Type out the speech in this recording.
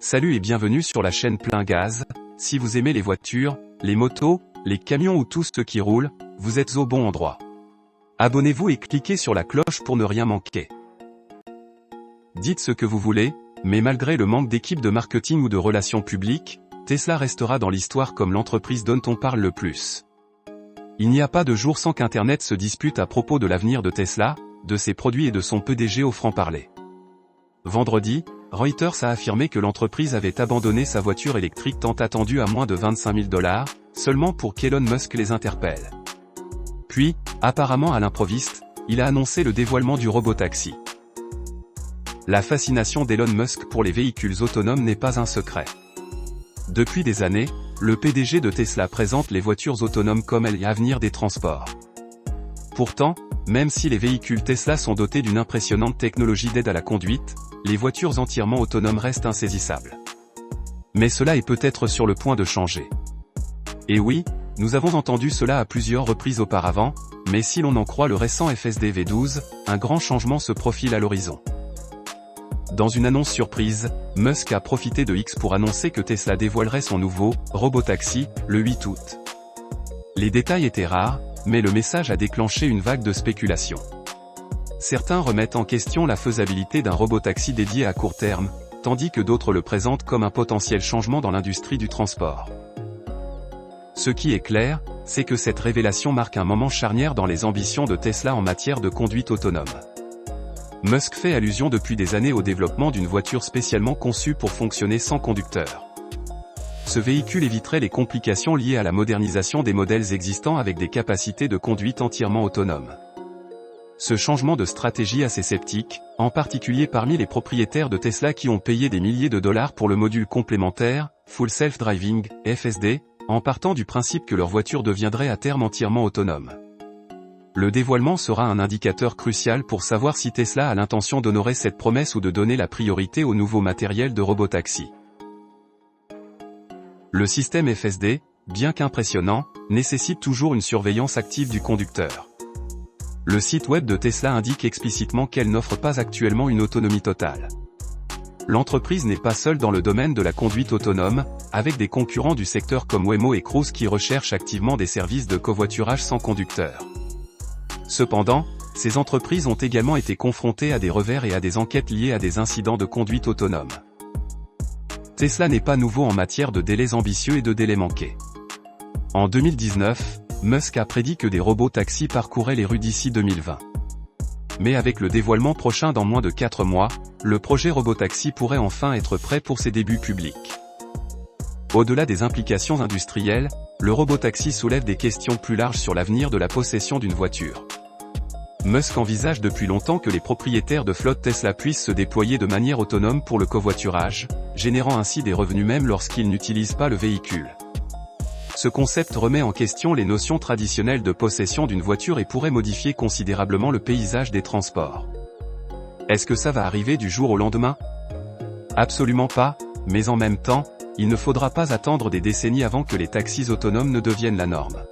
Salut et bienvenue sur la chaîne Plein Gaz. Si vous aimez les voitures, les motos, les camions ou tout ce qui roule, vous êtes au bon endroit. Abonnez-vous et cliquez sur la cloche pour ne rien manquer. Dites ce que vous voulez, mais malgré le manque d'équipe de marketing ou de relations publiques, Tesla restera dans l'histoire comme l'entreprise dont on parle le plus. Il n'y a pas de jour sans qu'Internet se dispute à propos de l'avenir de Tesla, de ses produits et de son PDG au franc-parler. Vendredi, Reuters a affirmé que l'entreprise avait abandonné sa voiture électrique tant attendue à moins de $25 000, seulement pour qu'Elon Musk les interpelle. Puis, apparemment à l'improviste, il a annoncé le dévoilement du robotaxi. La fascination d'Elon Musk pour les véhicules autonomes n'est pas un secret. Depuis des années, le PDG de Tesla présente les voitures autonomes comme l'avenir des transports. Pourtant, même si les véhicules Tesla sont dotés d'une impressionnante technologie d'aide à la conduite, les voitures entièrement autonomes restent insaisissables. Mais cela est peut-être sur le point de changer. Et oui, nous avons entendu cela à plusieurs reprises auparavant, mais si l'on en croit le récent FSD V12, un grand changement se profile à l'horizon. Dans une annonce surprise, Musk a profité de X pour annoncer que Tesla dévoilerait son nouveau robotaxi le 8 août. Les détails étaient rares, mais le message a déclenché une vague de spéculation. Certains remettent en question la faisabilité d'un robotaxi dédié à court terme, tandis que d'autres le présentent comme un potentiel changement dans l'industrie du transport. Ce qui est clair, c'est que cette révélation marque un moment charnière dans les ambitions de Tesla en matière de conduite autonome. Musk fait allusion depuis des années au développement d'une voiture spécialement conçue pour fonctionner sans conducteur. Ce véhicule éviterait les complications liées à la modernisation des modèles existants avec des capacités de conduite entièrement autonomes. Ce changement de stratégie assez sceptique, en particulier parmi les propriétaires de Tesla qui ont payé des milliers de dollars pour le module complémentaire, Full Self-Driving, FSD, en partant du principe que leur voiture deviendrait à terme entièrement autonome. Le dévoilement sera un indicateur crucial pour savoir si Tesla a l'intention d'honorer cette promesse ou de donner la priorité au nouveau matériel de robotaxi. Le système FSD, bien qu'impressionnant, nécessite toujours une surveillance active du conducteur. Le site web de Tesla indique explicitement qu'elle n'offre pas actuellement une autonomie totale. L'entreprise n'est pas seule dans le domaine de la conduite autonome, avec des concurrents du secteur comme Waymo et Cruise qui recherchent activement des services de covoiturage sans conducteur. Cependant, ces entreprises ont également été confrontées à des revers et à des enquêtes liées à des incidents de conduite autonome. Tesla n'est pas nouveau en matière de délais ambitieux et de délais manqués. En 2019, Musk a prédit que des robots taxis parcouraient les rues d'ici 2020. Mais avec le dévoilement prochain dans moins de 4 mois, le projet robotaxi pourrait enfin être prêt pour ses débuts publics. Au-delà des implications industrielles, le robotaxi soulève des questions plus larges sur l'avenir de la possession d'une voiture. Musk envisage depuis longtemps que les propriétaires de flottes Tesla puissent se déployer de manière autonome pour le covoiturage, générant ainsi des revenus même lorsqu'ils n'utilisent pas le véhicule. Ce concept remet en question les notions traditionnelles de possession d'une voiture et pourrait modifier considérablement le paysage des transports. Est-ce que ça va arriver du jour au lendemain? Absolument pas, mais en même temps, il ne faudra pas attendre des décennies avant que les taxis autonomes ne deviennent la norme.